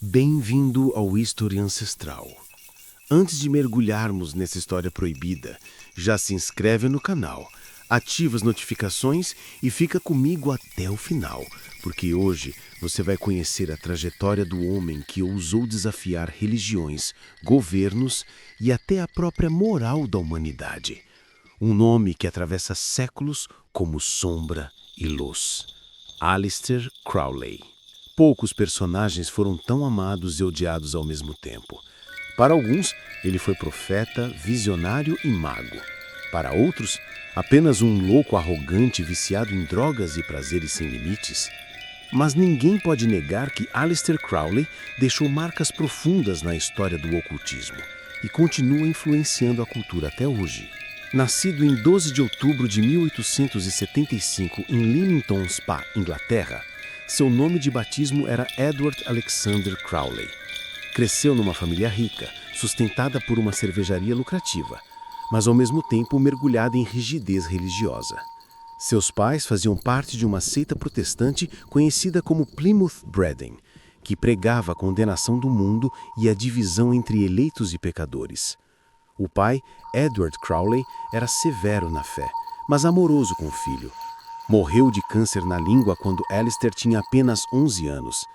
Bem-vindo ao History Ancestral. Antes de mergulharmos nessa história proibida, já se inscreve no canal, ativa as notificações e fica comigo até o final, porque hoje você vai conhecer a trajetória do homem que ousou desafiar religiões, governos e até a própria moral da humanidade. Um nome que atravessa séculos como sombra e luz. Aleister Crowley. Poucos personagens foram tão amados e odiados ao mesmo tempo. Para alguns, ele foi profeta, visionário e mago. Para outros, apenas um louco arrogante viciado em drogas e prazeres sem limites. Mas ninguém pode negar que Aleister Crowley deixou marcas profundas na história do ocultismo e continua influenciando a cultura até hoje. Nascido em 12 de outubro de 1875 em Leamington Spa, Inglaterra, seu nome de batismo era Edward Alexander Crowley. Cresceu numa família rica, sustentada por uma cervejaria lucrativa, mas ao mesmo tempo mergulhada em rigidez religiosa. Seus pais faziam parte de uma seita protestante conhecida como Plymouth Brethren, que pregava a condenação do mundo e a divisão entre eleitos e pecadores. O pai, Edward Crowley, era severo na fé, mas amoroso com o filho. Morreu de câncer na língua quando Aleister tinha apenas 11 anos.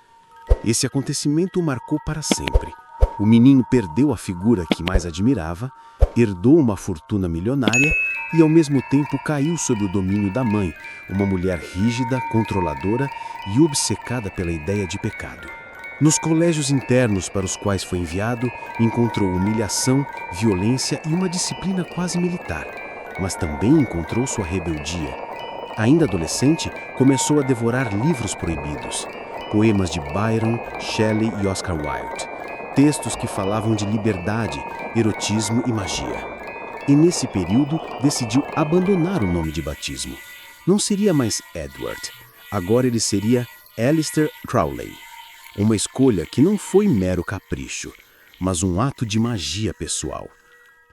Esse acontecimento o marcou para sempre. O menino perdeu a figura que mais admirava, herdou uma fortuna milionária e ao mesmo tempo caiu sob o domínio da mãe, uma mulher rígida, controladora e obcecada pela ideia de pecado. Nos colégios internos para os quais foi enviado, encontrou humilhação, violência e uma disciplina quase militar, mas também encontrou sua rebeldia. Ainda adolescente, começou a devorar livros proibidos, poemas de Byron, Shelley e Oscar Wilde, textos que falavam de liberdade, erotismo e magia. E nesse período decidiu abandonar o nome de batismo. Não seria mais Edward, agora ele seria Aleister Crowley. Uma escolha que não foi mero capricho, mas um ato de magia pessoal.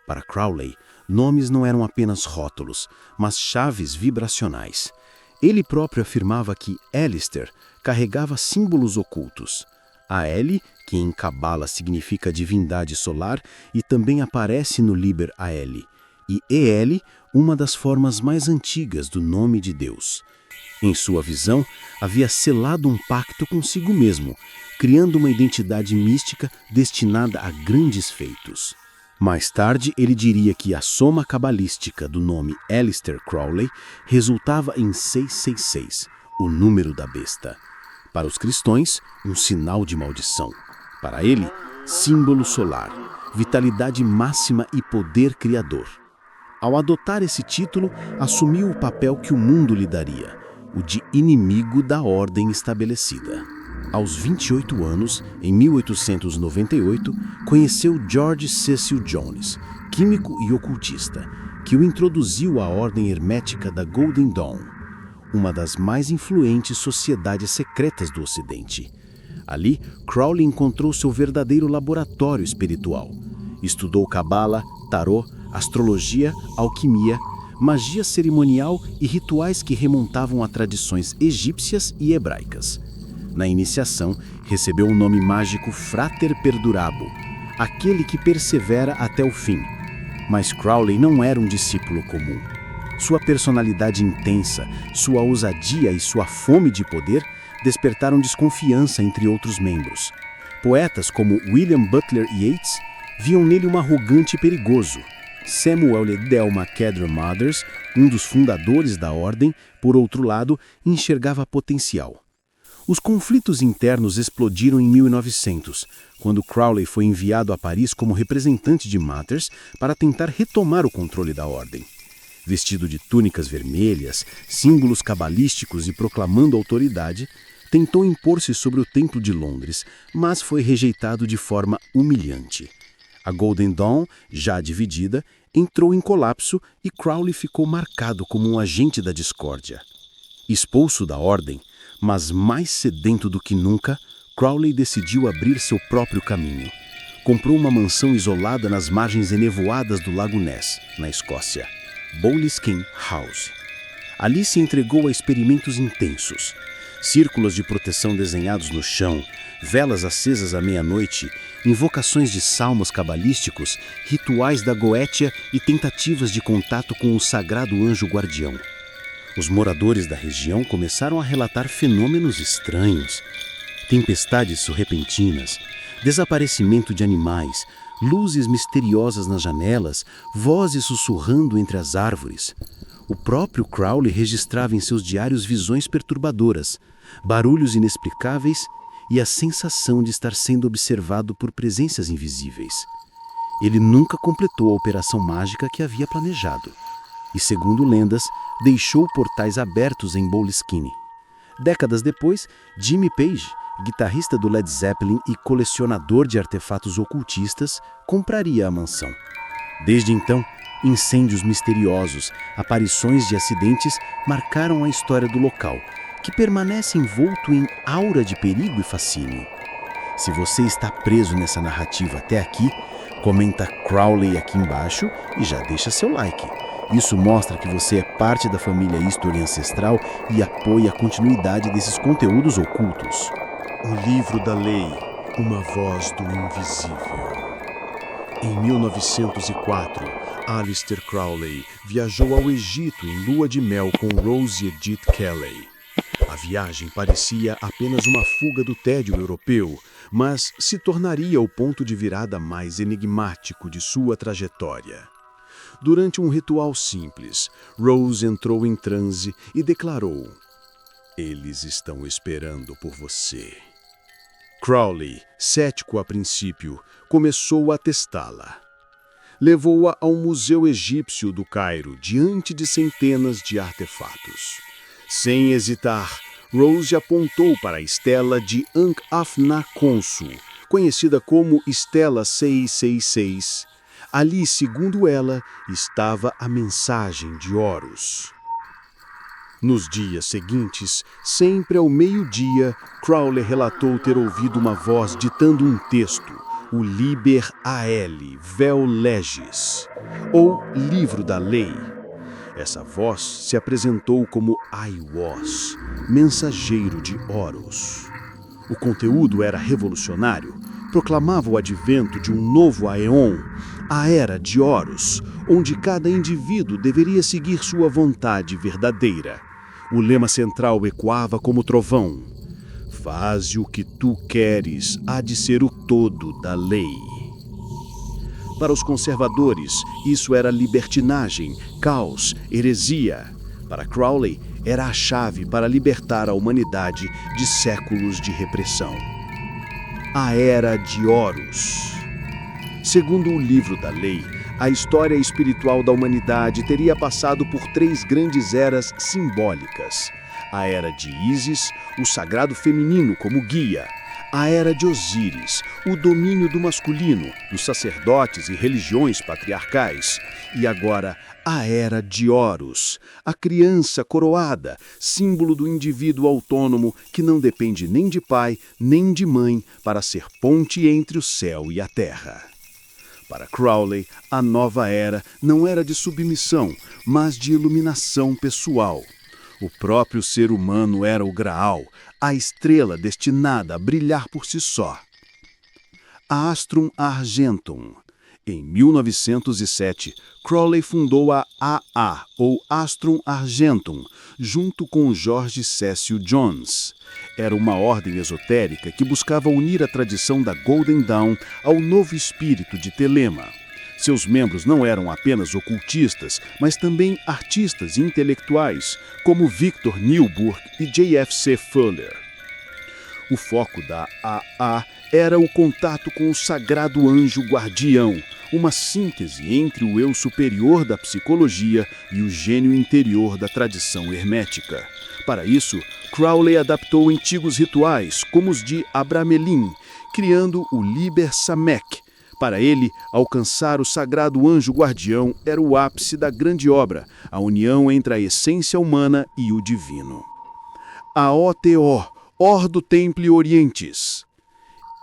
Para Crowley, nomes não eram apenas rótulos, mas chaves vibracionais. Ele próprio afirmava que Aleister carregava símbolos ocultos. Aele, que em Cabala significa divindade solar e também aparece no Liber Aele, e El, uma das formas mais antigas do nome de Deus. Em sua visão, havia selado um pacto consigo mesmo, criando uma identidade mística destinada a grandes feitos. Mais tarde, ele diria que a soma cabalística do nome Aleister Crowley resultava em 666, o número da besta. Para os cristãos, um sinal de maldição. Para ele, símbolo solar, vitalidade máxima e poder criador. Ao adotar esse título, assumiu o papel que o mundo lhe daria, o de inimigo da ordem estabelecida. Aos 28 anos, em 1898, conheceu George Cecil Jones, químico e ocultista, que o introduziu à ordem hermética da Golden Dawn, uma das mais influentes sociedades secretas do Ocidente. Ali, Crowley encontrou seu verdadeiro laboratório espiritual. Estudou cabala, tarô, astrologia, alquimia, magia cerimonial e rituais que remontavam a tradições egípcias e hebraicas. Na iniciação, recebeu o nome mágico Frater Perdurabo, aquele que persevera até o fim. Mas Crowley não era um discípulo comum. Sua personalidade intensa, sua ousadia e sua fome de poder despertaram desconfiança entre outros membros. Poetas como William Butler Yeats viam nele um arrogante e perigoso. Samuel Liddell Macedon Mathers, um dos fundadores da ordem, por outro lado, enxergava potencial. Os conflitos internos explodiram em 1900, quando Crowley foi enviado a Paris como representante de Mathers para tentar retomar o controle da ordem. Vestido de túnicas vermelhas, símbolos cabalísticos e proclamando autoridade, tentou impor-se sobre o Templo de Londres, mas foi rejeitado de forma humilhante. A Golden Dawn, já dividida, entrou em colapso e Crowley ficou marcado como um agente da discórdia. Expulso da ordem, mas mais sedento do que nunca, Crowley decidiu abrir seu próprio caminho. Comprou uma mansão isolada nas margens enevoadas do Lago Ness, na Escócia, Boleskine House. Ali se entregou a experimentos intensos. Círculos de proteção desenhados no chão, velas acesas à meia-noite, invocações de salmos cabalísticos, rituais da Goétia e tentativas de contato com o sagrado anjo guardião. Os moradores da região começaram a relatar fenômenos estranhos. Tempestades repentinas, desaparecimento de animais, luzes misteriosas nas janelas, vozes sussurrando entre as árvores. O próprio Crowley registrava em seus diários visões perturbadoras, barulhos inexplicáveis e a sensação de estar sendo observado por presenças invisíveis. Ele nunca completou a operação mágica que havia planejado e, segundo lendas, deixou portais abertos em Boleskine. Décadas depois, Jimmy Page, guitarrista do Led Zeppelin e colecionador de artefatos ocultistas, compraria a mansão. Desde então, incêndios misteriosos, aparições de acidentes marcaram a história do local, que permanece envolto em aura de perigo e fascínio. Se você está preso nessa narrativa até aqui, comenta Crowley aqui embaixo e já deixa seu like. Isso mostra que você é parte da família History Ancestral e apoia a continuidade desses conteúdos ocultos. O Livro da Lei, uma voz do invisível. Em 1904, Aleister Crowley viajou ao Egito em lua de mel com Rose Edith Kelly. A viagem parecia apenas uma fuga do tédio europeu, mas se tornaria o ponto de virada mais enigmático de sua trajetória. Durante um ritual simples, Rose entrou em transe e declarou: "Eles estão esperando por você." Crowley, cético a princípio, começou a testá-la. Levou-a ao Museu Egípcio do Cairo, diante de centenas de artefatos. Sem hesitar, Rose apontou para a estela de Ankh-Afna-Khonsu, conhecida como Estela 666. Ali, segundo ela, estava a mensagem de Horus. Nos dias seguintes, sempre ao meio-dia, Crowley relatou ter ouvido uma voz ditando um texto, o Liber Aeli Vel Legis, ou Livro da Lei. Essa voz se apresentou como Aiwass, mensageiro de Horus. O conteúdo era revolucionário, proclamava o advento de um novo Aeon, a Era de Horus, onde cada indivíduo deveria seguir sua vontade verdadeira. O lema central ecoava como trovão: "Faze o que tu queres, há de ser o todo da lei." Para os conservadores, isso era libertinagem, caos, heresia. Para Crowley, era a chave para libertar a humanidade de séculos de repressão. A Era de Horus. Segundo o Livro da Lei, a história espiritual da humanidade teria passado por 3 grandes eras simbólicas: a Era de Ísis, o sagrado feminino como guia; a Era de Osíris, o domínio do masculino, dos sacerdotes e religiões patriarcais; e agora a Era de Horus, a criança coroada, símbolo do indivíduo autônomo que não depende nem de pai nem de mãe para ser ponte entre o céu e a terra. Para Crowley, a nova era não era de submissão, mas de iluminação pessoal. O próprio ser humano era o Graal, a estrela destinada a brilhar por si só. A Astrum Argentum. Em 1907, Crowley fundou a AA, ou Astrum Argentum, junto com George Cecil Jones. Era uma ordem esotérica que buscava unir a tradição da Golden Dawn ao novo espírito de Telema. Seus membros não eram apenas ocultistas, mas também artistas e intelectuais, como Victor Newburgh e J.F.C. Fuller. O foco da AA era o contato com o sagrado anjo guardião, uma síntese entre o eu superior da psicologia e o gênio interior da tradição hermética. Para isso, Crowley adaptou antigos rituais, como os de Abramelin, criando o Liber Samek. Para ele, alcançar o sagrado anjo guardião era o ápice da grande obra, a união entre a essência humana e o divino. A OTO, Ordo Templi Orientis.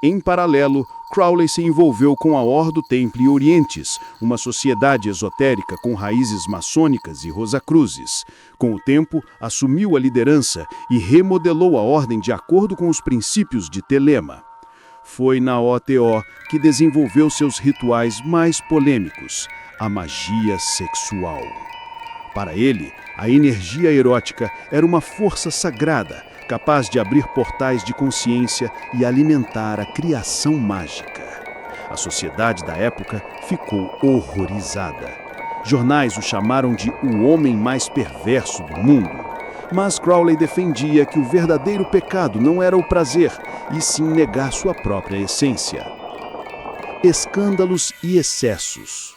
Em paralelo, Crowley se envolveu com a Ordo Templi Orientis, uma sociedade esotérica com raízes maçônicas e rosacruzes. Com o tempo, assumiu a liderança e remodelou a ordem de acordo com os princípios de Telema. Foi na OTO que desenvolveu seus rituais mais polêmicos, a magia sexual. Para ele, a energia erótica era uma força sagrada, capaz de abrir portais de consciência e alimentar a criação mágica. A sociedade da época ficou horrorizada. Jornais o chamaram de o homem mais perverso do mundo. Mas Crowley defendia que o verdadeiro pecado não era o prazer, e sim negar sua própria essência. Escândalos e excessos.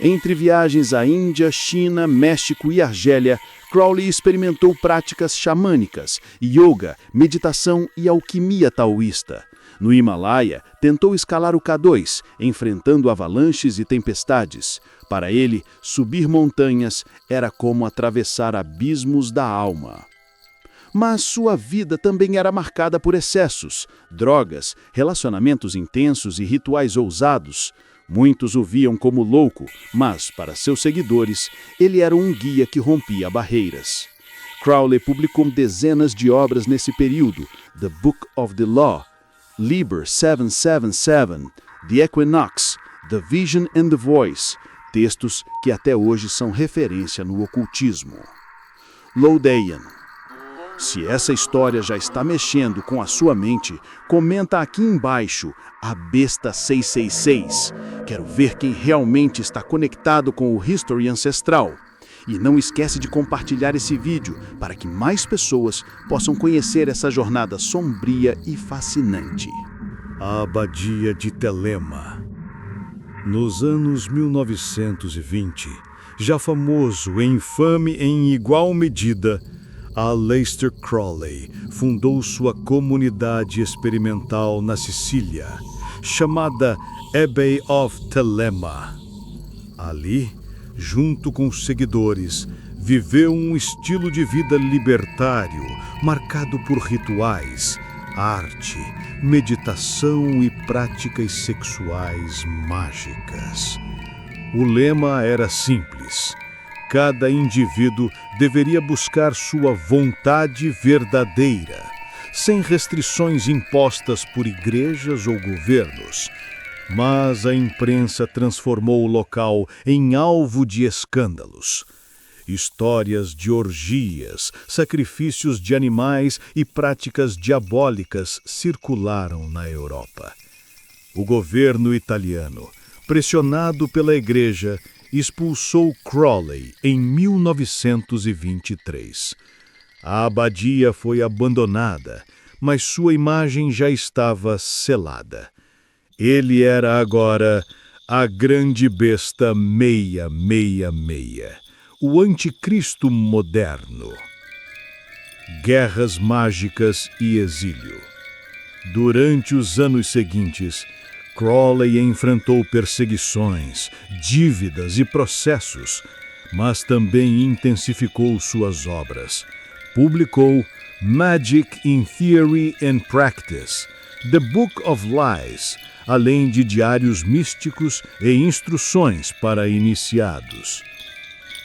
Entre viagens à Índia, China, México e Argélia, Crowley experimentou práticas xamânicas, yoga, meditação e alquimia taoísta. No Himalaia, tentou escalar o K2, enfrentando avalanches e tempestades. Para ele, subir montanhas era como atravessar abismos da alma. Mas sua vida também era marcada por excessos, drogas, relacionamentos intensos e rituais ousados. Muitos o viam como louco, mas, para seus seguidores, ele era um guia que rompia barreiras. Crowley publicou dezenas de obras nesse período: The Book of the Law, Liber 777, The Equinox, The Vision and the Voice, textos que até hoje são referência no ocultismo. Lowdayan. Se essa história já está mexendo com a sua mente, comenta aqui embaixo, a besta 666. Quero ver quem realmente está conectado com o History Ancestral. E não esquece de compartilhar esse vídeo para que mais pessoas possam conhecer essa jornada sombria e fascinante. A Abadia de Telema. Nos anos 1920, já famoso e infame em igual medida, Aleister Crowley fundou sua comunidade experimental na Sicília, chamada Abbey of Telema. Ali, junto com os seguidores, viveu um estilo de vida libertário, marcado por rituais, arte, meditação e práticas sexuais mágicas. O lema era simples: cada indivíduo deveria buscar sua vontade verdadeira, sem restrições impostas por igrejas ou governos. Mas a imprensa transformou o local em alvo de escândalos. Histórias de orgias, sacrifícios de animais e práticas diabólicas circularam na Europa. O governo italiano, pressionado pela igreja, expulsou Crowley em 1923. A abadia foi abandonada, mas sua imagem já estava selada. Ele era agora a grande besta 666, o anticristo moderno. Guerras mágicas e exílio. Durante os anos seguintes, Crowley enfrentou perseguições, dívidas e processos, mas também intensificou suas obras. Publicou Magic in Theory and Practice, The Book of Lies, além de diários místicos e instruções para iniciados.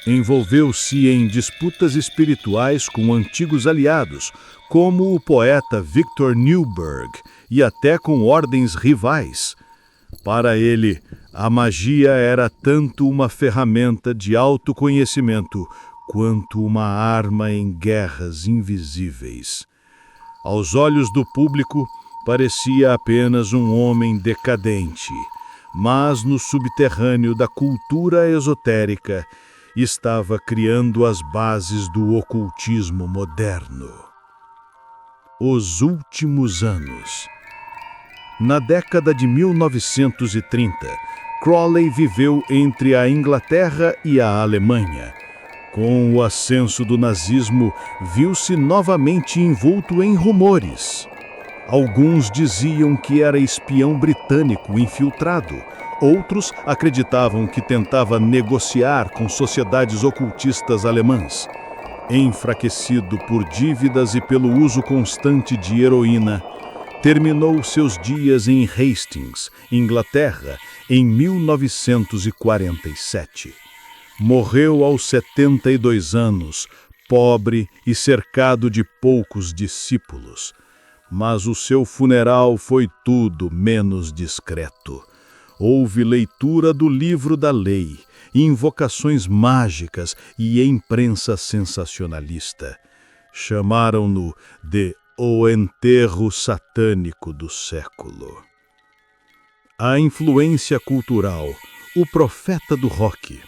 Envolveu-se em disputas espirituais com antigos aliados, como o poeta Victor Newberg, e até com ordens rivais. Para ele, a magia era tanto uma ferramenta de autoconhecimento quanto uma arma em guerras invisíveis. Aos olhos do público, parecia apenas um homem decadente, mas no subterrâneo da cultura esotérica estava criando as bases do ocultismo moderno. Os últimos anos. Na década de 1930, Crowley viveu entre a Inglaterra e a Alemanha. Com o ascenso do nazismo, viu-se novamente envolto em rumores. Alguns diziam que era espião britânico infiltrado. Outros acreditavam que tentava negociar com sociedades ocultistas alemãs. Enfraquecido por dívidas e pelo uso constante de heroína, terminou seus dias em Hastings, Inglaterra, em 1947. Morreu aos 72 anos, pobre e cercado de poucos discípulos. Mas o seu funeral foi tudo menos discreto. Houve leitura do livro da lei, invocações mágicas e imprensa sensacionalista. Chamaram-no de o enterro satânico do século. A influência cultural, o profeta do rock.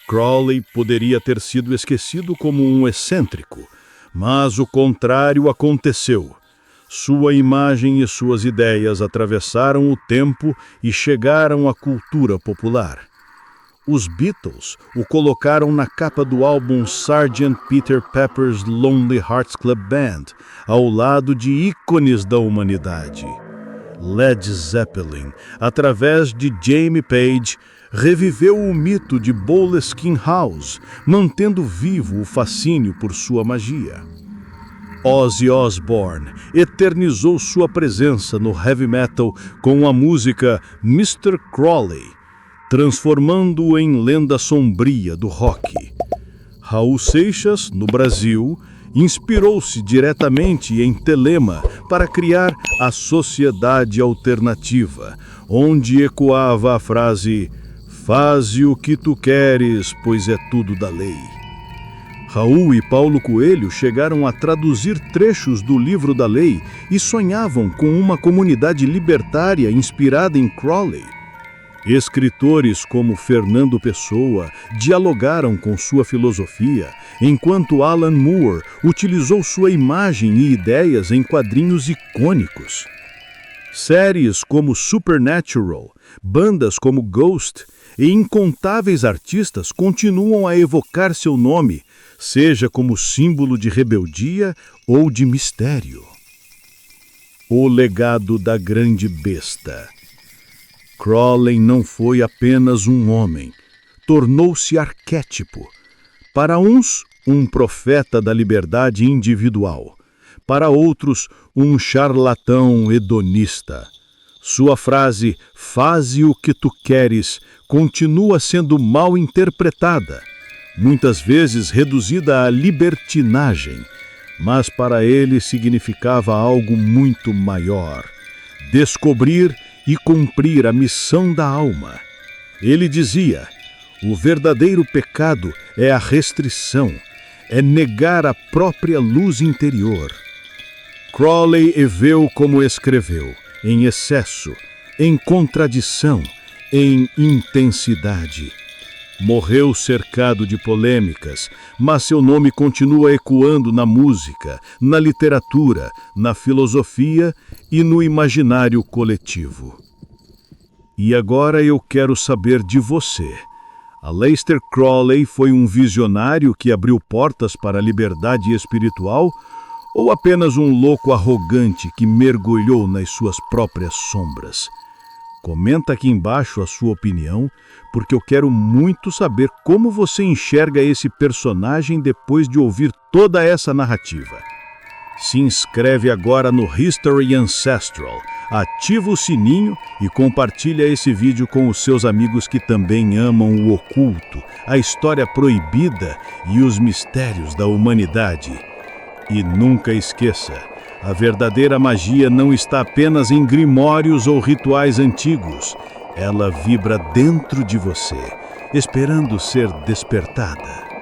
Crowley poderia ter sido esquecido como um excêntrico, mas o contrário aconteceu. Sua imagem e suas ideias atravessaram o tempo e chegaram à cultura popular. Os Beatles o colocaram na capa do álbum Sgt. Peter Pepper's Lonely Hearts Club Band, ao lado de ícones da humanidade. Led Zeppelin, através de Jimmy Page, reviveu o mito de Boleskine House, mantendo vivo o fascínio por sua magia. Ozzy Osbourne eternizou sua presença no heavy metal com a música Mr. Crowley, transformando-o em lenda sombria do rock. Raul Seixas, no Brasil, inspirou-se diretamente em Telema para criar a Sociedade Alternativa, onde ecoava a frase "Faze o que tu queres, pois é tudo da lei". Raul e Paulo Coelho chegaram a traduzir trechos do livro da lei e sonhavam com uma comunidade libertária inspirada em Crowley. Escritores como Fernando Pessoa dialogaram com sua filosofia, enquanto Alan Moore utilizou sua imagem e ideias em quadrinhos icônicos. Séries como Supernatural, bandas como Ghost e incontáveis artistas continuam a evocar seu nome, seja como símbolo de rebeldia ou de mistério. O legado da grande besta. Crowley não foi apenas um homem, tornou-se arquétipo. Para uns, um profeta da liberdade individual. Para outros, um charlatão hedonista. Sua frase, "Faze o que tu queres", continua sendo mal interpretada, muitas vezes reduzida à libertinagem, mas para ele significava algo muito maior: descobrir e cumprir a missão da alma. Ele dizia: o verdadeiro pecado é a restrição, é negar a própria luz interior. Crowley viveu como escreveu, em excesso, em contradição, em intensidade. Morreu cercado de polêmicas, mas seu nome continua ecoando na música, na literatura, na filosofia e no imaginário coletivo. E agora eu quero saber de você. Aleister Crowley foi um visionário que abriu portas para a liberdade espiritual ou apenas um louco arrogante que mergulhou nas suas próprias sombras? Comenta aqui embaixo a sua opinião, porque eu quero muito saber como você enxerga esse personagem depois de ouvir toda essa narrativa. Se inscreve agora no History Ancestral, ativa o sininho e compartilha esse vídeo com os seus amigos que também amam o oculto, a história proibida e os mistérios da humanidade. E nunca esqueça, a verdadeira magia não está apenas em grimórios ou rituais antigos. Ela vibra dentro de você, esperando ser despertada.